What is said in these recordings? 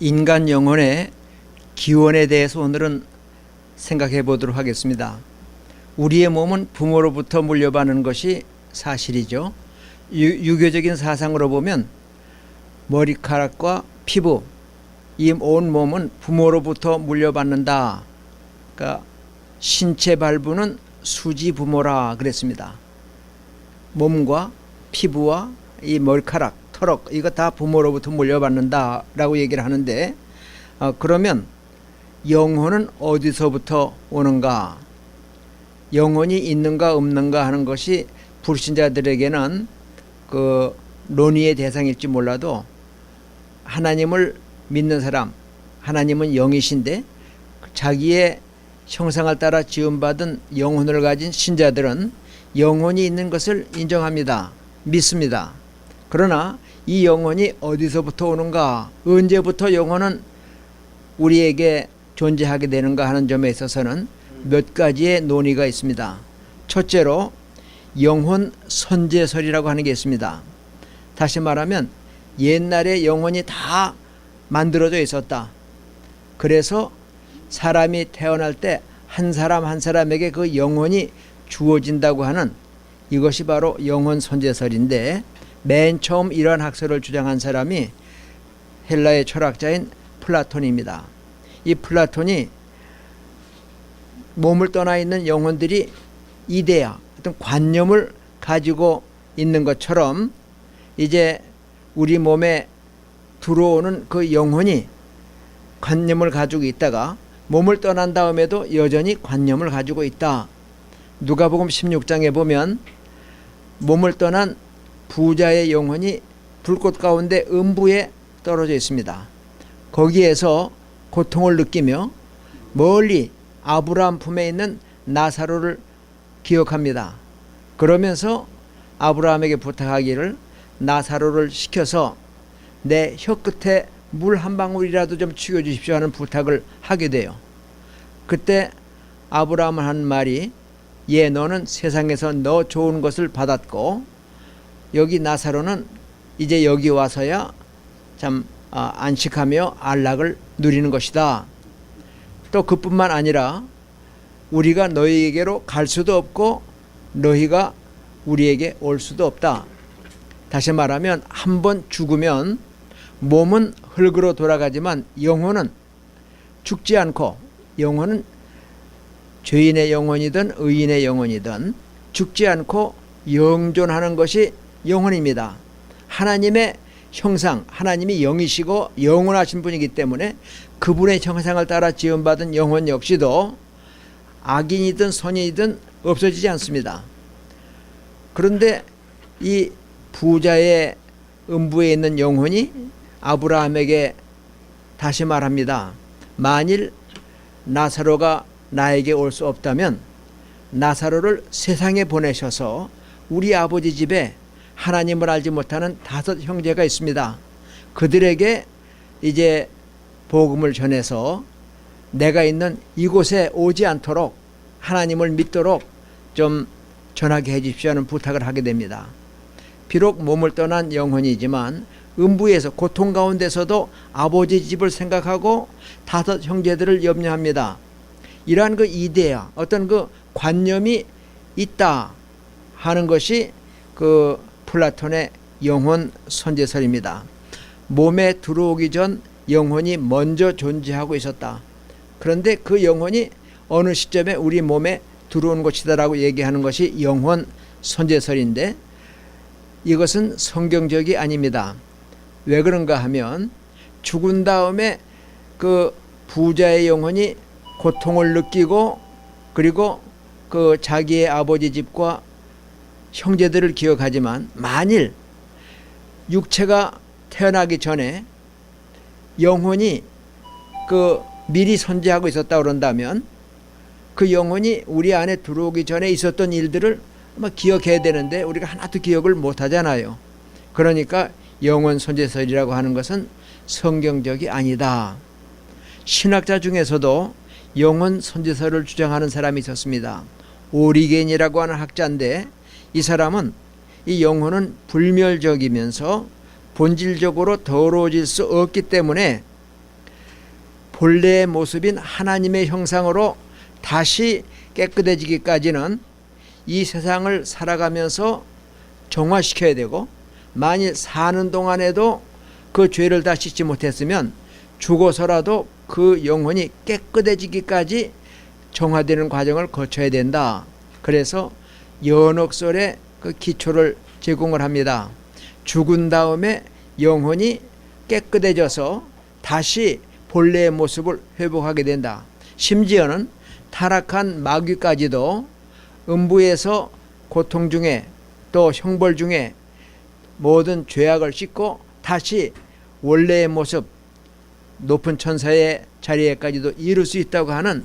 인간 영혼의 기원에 대해서 오늘은 생각해 보도록 하겠습니다. 우리의 몸은 부모로부터 물려받는 것이 사실이죠. 유교적인 사상으로 보면 머리카락과 피부, 이 온 몸은 부모로부터 물려받는다. 그러니까 신체 발부는 수지 부모라 그랬습니다. 몸과 피부와 이 머리카락, 털럭 이거 다 부모로부터 물려받는다 라고 얘기를 하는데, 그러면 영혼은 어디서부터 오는가? 영혼이 있는가 없는가 하는 것이 불신자들에게는 그 논의의 대상일지 몰라도, 하나님을 믿는 사람, 하나님은 영이신데 자기의 형상을 따라 지음받은 영혼을 가진 신자들은 영혼이 있는 것을 인정합니다. 믿습니다. 그러나 이 영혼이 어디서부터 오는가, 언제부터 영혼은 우리에게 존재하게 되는가 하는 점에 있어서는 몇 가지의 논의가 있습니다. 첫째로 영혼 선제설이라고 하는 게 있습니다. 다시 말하면 옛날에 영혼이 다 만들어져 있었다. 그래서 사람이 태어날 때 한 사람 한 사람에게 그 영혼이 주어진다고 하는 이것이 바로 영혼 선제설인데, 맨 처음 이러한 학설을 주장한 사람이 헬라의 철학자인 플라톤입니다. 이 플라톤이 몸을 떠나 있는 영혼들이 이데아, 어떤 관념을 가지고 있는 것처럼 이제 우리 몸에 들어오는 그 영혼이 관념을 가지고 있다가 몸을 떠난 다음에도 여전히 관념을 가지고 있다. 누가복음 16장에 보면 몸을 떠난 부자의 영혼이 불꽃 가운데 음부에 떨어져 있습니다. 거기에서 고통을 느끼며 멀리 아브라함 품에 있는 나사로를 기억합니다. 그러면서 아브라함에게 부탁하기를 나사로를 시켜서 내 혀끝에 물 한 방울이라도 좀 죽여주십시오 하는 부탁을 하게 돼요. 그때 아브라함은 한 말이, 너는 세상에서 너 좋은 것을 받았고 여기 나사로는 이제 여기 와서야 참 안식하며 안락을 누리는 것이다. 또 그뿐만 아니라 우리가 너희에게로 갈 수도 없고 너희가 우리에게 올 수도 없다. 다시 말하면 한번 죽으면 몸은 흙으로 돌아가지만 영혼은 죽지 않고, 영혼은 죄인의 영혼이든 의인의 영혼이든 죽지 않고 영존하는 것이 영혼입니다. 하나님의 형상, 하나님이 영이시고 영원하신 분이기 때문에 그분의 형상을 따라 지음받은 영혼 역시도 악인이든 선인이든 없어지지 않습니다. 그런데 이 부자의 음부에 있는 영혼이 아브라함에게 다시 말합니다. 만일 나사로가 나에게 올 수 없다면 나사로를 세상에 보내셔서 우리 아버지 집에 하나님을 알지 못하는 5 형제가 있습니다. 그들에게 이제 복음을 전해서 내가 있는 이곳에 오지 않도록 하나님을 믿도록 좀 전하게 해 주십시오 하는 부탁을 하게 됩니다. 비록 몸을 떠난 영혼이지만 음부에서 고통 가운데서도 아버지 집을 생각하고 5 형제들을 염려합니다. 이러한 그 이데아, 어떤 그 관념이 있다 하는 것이 그 플라톤의 영혼 선제설입니다. 몸에 들어오기 전 영혼이 먼저 존재하고 있었다. 그런데 그 영혼이 어느 시점에 우리 몸에 들어온 것이다라고 얘기하는 것이 영혼 선제설인데, 이것은 성경적이 아닙니다. 왜 그런가 하면 죽은 다음에 그 부자의 영혼이 고통을 느끼고 그리고 그 자기의 아버지 집과 형제들을 기억하지만, 만일 육체가 태어나기 전에 영혼이 그 미리 선재하고 있었다 그런다면 그 영혼이 우리 안에 들어오기 전에 있었던 일들을 아마 기억해야 되는데 우리가 하나도 기억을 못 하잖아요. 그러니까 영혼 선제설이라고 하는 것은 성경적이 아니다. 신학자 중에서도 영혼 선제설을 주장하는 사람이 있었습니다. 오리겐이라고 하는 학자인데, 이 사람은 이 영혼은 불멸적이면서 본질적으로 더러워질 수 없기 때문에 본래의 모습인 하나님의 형상으로 다시 깨끗해지기까지는 이 세상을 살아가면서 정화시켜야 되고, 만일 사는 동안에도 그 죄를 다 씻지 못했으면 죽어서라도 그 영혼이 깨끗해지기까지 정화되는 과정을 거쳐야 된다. 그래서 연옥설의 그 기초를 제공을 합니다. 죽은 다음에 영혼이 깨끗해져서 다시 본래의 모습을 회복하게 된다. 심지어는 타락한 마귀까지도 음부에서 고통 중에 또 형벌 중에 모든 죄악을 씻고 다시 원래의 모습, 높은 천사의 자리에까지도 이룰 수 있다고 하는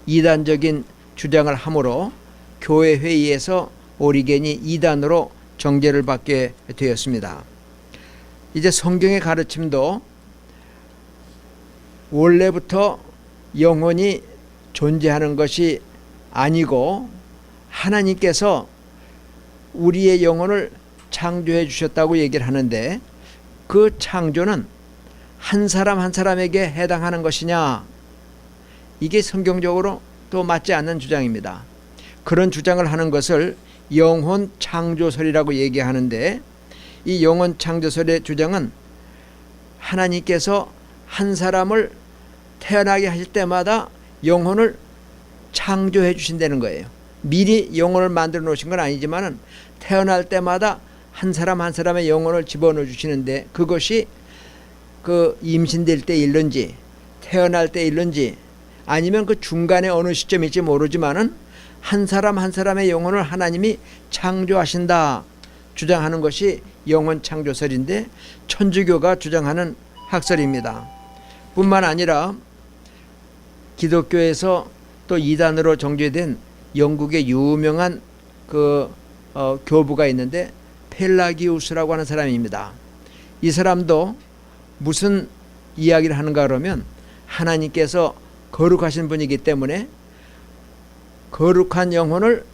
이단적인 주장을 함으로 교회 회의에서 오리겐이 이단으로 정죄를 받게 되었습니다. 이제 성경의 가르침도 원래부터 영혼이 존재하는 것이 아니고 하나님께서 우리의 영혼을 창조해 주셨다고 얘기를 하는데, 그 창조는 한 사람 한 사람에게 해당하는 것이냐, 이게 성경적으로 또 맞지 않는 주장입니다. 그런 주장을 하는 것을 영혼 창조설이라고 얘기하는데, 이 영혼 창조설의 주장은 하나님께서 한 사람을 태어나게 하실 때마다 영혼을 창조해 주신다는 거예요. 미리 영혼을 만들어 놓으신 건 아니지만 태어날 때마다 한 사람 한 사람의 영혼을 집어넣어 주시는데, 그것이 그 임신될 때 일는지 태어날 때 일는지 아니면 그 중간에 어느 시점일지 모르지만은 한 사람 한 사람의 영혼을 하나님이 창조하신다 주장하는 것이 영혼 창조설인데, 천주교가 주장하는 학설입니다. 뿐만 아니라 기독교에서 또 이단으로 정죄된 영국의 유명한 교부가 있는데 펠라기우스라고 하는 사람입니다. 이 사람도 무슨 이야기를 하는가 그러면, 하나님께서 거룩하신 분이기 때문에 거룩한 영혼을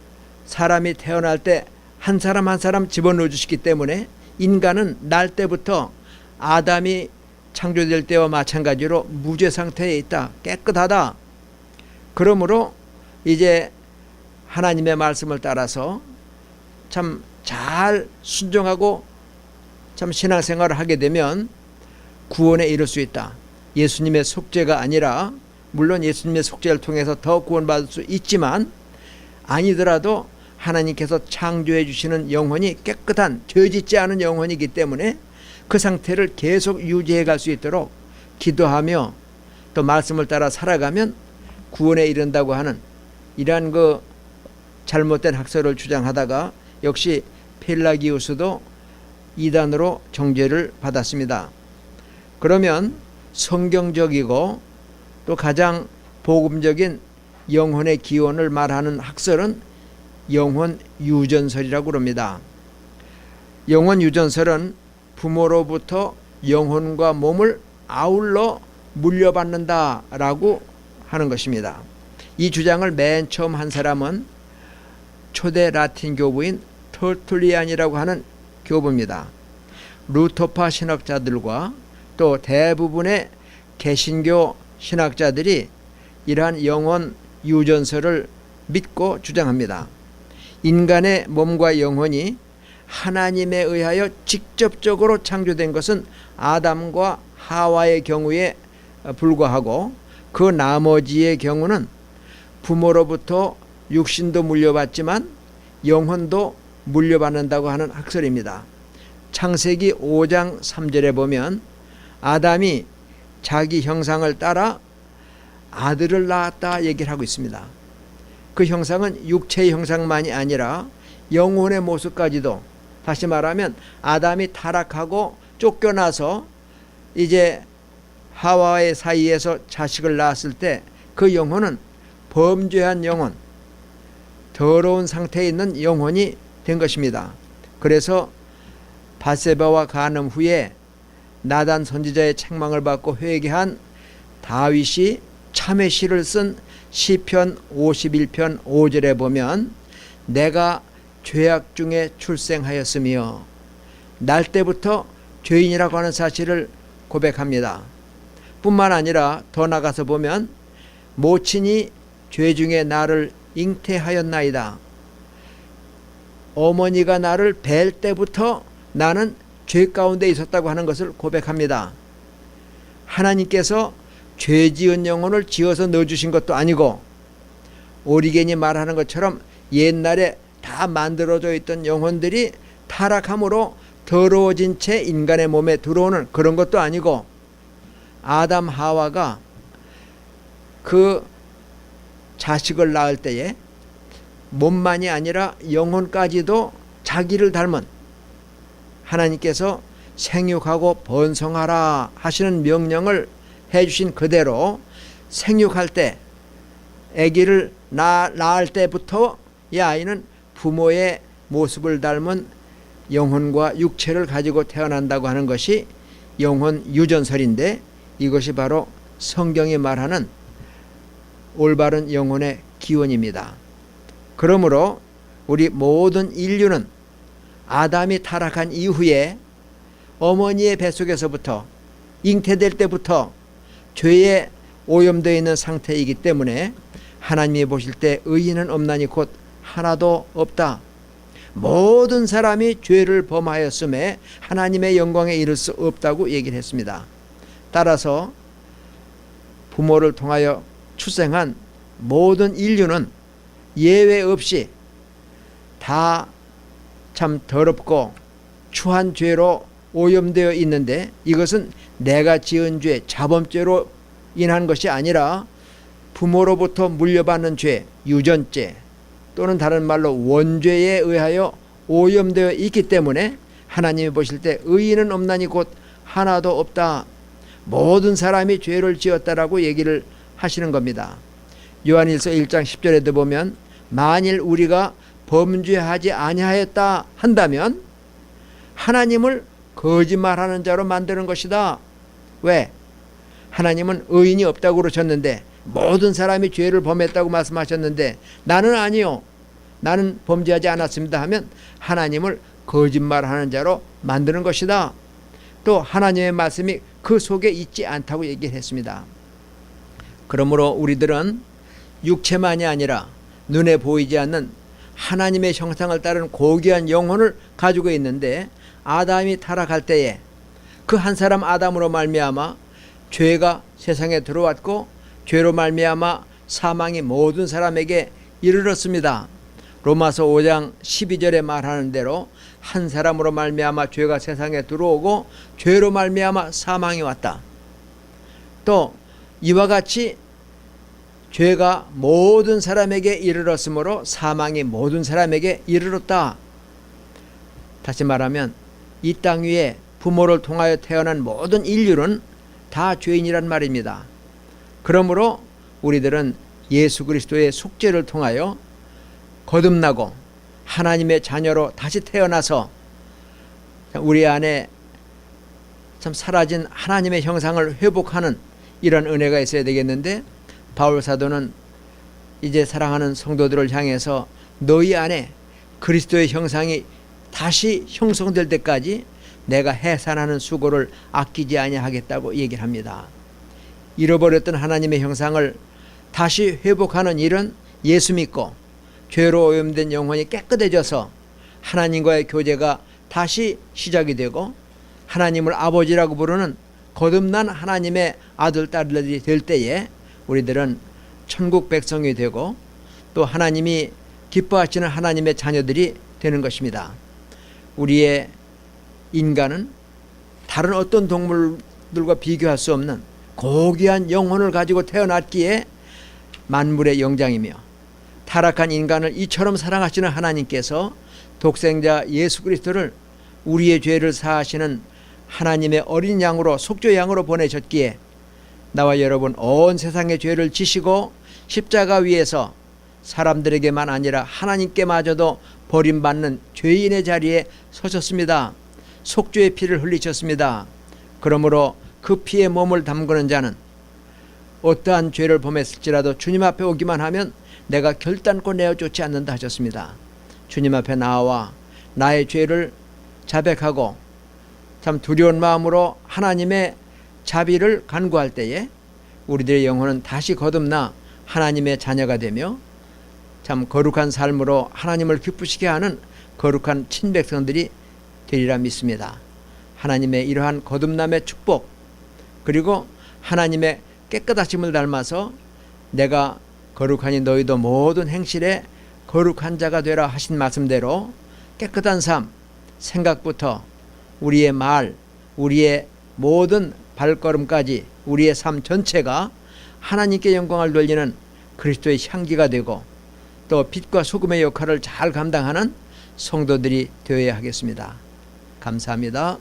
사람이 태어날 때 한 사람 한 사람 집어넣어 주시기 때문에 인간은 날 때부터 아담이 창조될 때와 마찬가지로 무죄 상태에 있다, 깨끗하다. 그러므로 이제 하나님의 말씀을 따라서 참 잘 순종하고 참 신앙생활을 하게 되면 구원에 이를 수 있다. 예수님의 속죄가 아니라, 물론 예수님의 속죄를 통해서 더 구원받을 수 있지만 아니더라도 하나님께서 창조해 주시는 영혼이 깨끗한 죄짓지 않은 영혼이기 때문에 그 상태를 계속 유지해 갈 수 있도록 기도하며 또 말씀을 따라 살아가면 구원에 이른다고 하는 이러한 그 잘못된 학설을 주장하다가 역시 펠라기우스도 이단으로 정죄를 받았습니다. 그러면 성경적이고 또 가장 복음적인 영혼의 기원을 말하는 학설은 영혼 유전설이라고 합니다. 영혼 유전설은 부모로부터 영혼과 몸을 아울러 물려받는다라고 하는 것입니다. 이 주장을 맨 처음 한 사람은 초대 라틴 교부인 터툴리안이라고 하는 교부입니다. 루터파 신학자들과 또 대부분의 개신교 신학자들이 이러한 영혼 유전설을 믿고 주장합니다. 인간의 몸과 영혼이 하나님에 의하여 직접적으로 창조된 것은 아담과 하와의 경우에 불과하고, 그 나머지의 경우는 부모로부터 육신도 물려받지만 영혼도 물려받는다고 하는 학설입니다. 창세기 5장 3절에 보면 아담이 자기 형상을 따라 아들을 낳았다 얘기를 하고 있습니다. 그 형상은 육체의 형상만이 아니라 영혼의 모습까지도, 다시 말하면 아담이 타락하고 쫓겨나서 이제 하와의 사이에서 자식을 낳았을 때 그 영혼은 범죄한 영혼, 더러운 상태에 있는 영혼이 된 것입니다. 그래서 바세바와 간음 후에 나단 선지자의 책망을 받고 회개한 다윗이 참회 시를 쓴 시편 51편 5절에 보면 내가 죄악 중에 출생하였으며 날 때부터 죄인이라고 하는 사실을 고백합니다. 뿐만 아니라 더 나가서 보면 모친이 죄 중에 나를 잉태하였나이다. 어머니가 나를 뵐 때부터 나는 죄 가운데 있었다고 하는 것을 고백합니다. 하나님께서 죄 지은 영혼을 지어서 넣어주신 것도 아니고 오리겐이 말하는 것처럼 옛날에 다 만들어져 있던 영혼들이 타락함으로 더러워진 채 인간의 몸에 들어오는 그런 것도 아니고 아담 하와가 그 자식을 낳을 때에 몸만이 아니라 영혼까지도 자기를 닮은 하나님께서 생육하고 번성하라 하시는 명령을 해주신 그대로 생육할 때 아기를 낳을 때부터 이 아이는 부모의 모습을 닮은 영혼과 육체를 가지고 태어난다고 하는 것이 영혼 유전설인데 이것이 바로 성경이 말하는 올바른 영혼의 기원입니다. 그러므로 우리 모든 인류는 아담이 타락한 이후에 어머니의 뱃속에서부터 잉태될 때부터 죄에 오염되어 있는 상태이기 때문에 하나님이 보실 때 의인은 없나니 곧 하나도 없다. 모든 사람이 죄를 범하였음에 하나님의 영광에 이를 수 없다고 얘기를 했습니다. 따라서 부모를 통하여 출생한 모든 인류는 예외 없이 다 참 더럽고 추한 죄로 오염되어 있는데 이것은 내가 지은 죄, 자범죄로 인한 것이 아니라 부모로부터 물려받는 죄, 유전죄 또는 다른 말로 원죄에 의하여 오염되어 있기 때문에 하나님이 보실 때 의인은 없나니 곧 하나도 없다. 모든 사람이 죄를 지었다라고 얘기를 하시는 겁니다. 요한일서 1장 10절에도 보면 만일 우리가 범죄하지 아니하였다 한다면 하나님을 거짓말하는 자로 만드는 것이다. 왜? 하나님은 의인이 없다고 그러셨는데 모든 사람이 죄를 범했다고 말씀하셨는데 나는 아니요. 나는 범죄하지 않았습니다 하면 하나님을 거짓말하는 자로 만드는 것이다. 또 하나님의 말씀이 그 속에 있지 않다고 얘기를 했습니다. 그러므로 우리들은 육체만이 아니라 눈에 보이지 않는 하나님의 형상을 따른 고귀한 영혼을 가지고 있는데 아담이 타락할 때에 그 한 사람 아담으로 말미암아 죄가 세상에 들어왔고 죄로 말미암아 사망이 모든 사람에게 이르렀습니다. 로마서 5장 12절에 말하는 대로 한 사람으로 말미암아 죄가 세상에 들어오고 죄로 말미암아 사망이 왔다. 또 이와 같이 죄가 모든 사람에게 이르렀으므로 사망이 모든 사람에게 이르렀다. 다시 말하면 이 땅 위에 부모를 통하여 태어난 모든 인류는 다 죄인이란 말입니다. 그러므로 우리들은 예수 그리스도의 속죄를 통하여 거듭나고 하나님의 자녀로 다시 태어나서 우리 안에 참 사라진 하나님의 형상을 회복하는 이런 은혜가 있어야 되겠는데 바울 사도는 이제 사랑하는 성도들을 향해서 너희 안에 그리스도의 형상이 다시 형성될 때까지 내가 해산하는 수고를 아끼지 아니하겠다고 얘기를 합니다. 잃어버렸던 하나님의 형상을 다시 회복하는 일은 예수 믿고 죄로 오염된 영혼이 깨끗해져서 하나님과의 교제가 다시 시작이 되고 하나님을 아버지라고 부르는 거듭난 하나님의 아들 딸들이 될 때에 우리들은 천국 백성이 되고 또 하나님이 기뻐하시는 하나님의 자녀들이 되는 것입니다. 우리의 인간은 다른 어떤 동물들과 비교할 수 없는 고귀한 영혼을 가지고 태어났기에 만물의 영장이며 타락한 인간을 이처럼 사랑하시는 하나님께서 독생자 예수 그리스도를 우리의 죄를 사하시는 하나님의 어린 양으로 속죄 양으로 보내셨기에 나와 여러분 온 세상의 죄를 지시고 십자가 위에서 사람들에게만 아니라 하나님께마저도 버림받는 죄인의 자리에 서셨습니다. 속죄의 피를 흘리셨습니다. 그러므로 그 피에 몸을 담그는 자는 어떠한 죄를 범했을지라도 주님 앞에 오기만 하면 내가 결단코 내어쫓지 않는다 하셨습니다. 주님 앞에 나와 나의 죄를 자백하고 참 두려운 마음으로 하나님의 자비를 간구할 때에 우리들의 영혼은 다시 거듭나 하나님의 자녀가 되며 참 거룩한 삶으로 하나님을 기쁘시게 하는 거룩한 친백성들이 되리라 믿습니다. 하나님의 이러한 거듭남의 축복, 그리고 하나님의 깨끗하심을 닮아서 내가 거룩하니 너희도 모든 행실에 거룩한 자가 되라 하신 말씀대로 깨끗한 삶, 생각부터 우리의 말, 우리의 모든 발걸음까지 우리의 삶 전체가 하나님께 영광을 돌리는 그리스도의 향기가 되고 또 빛과 소금의 역할을 잘 감당하는 성도들이 되어야 하겠습니다. 감사합니다.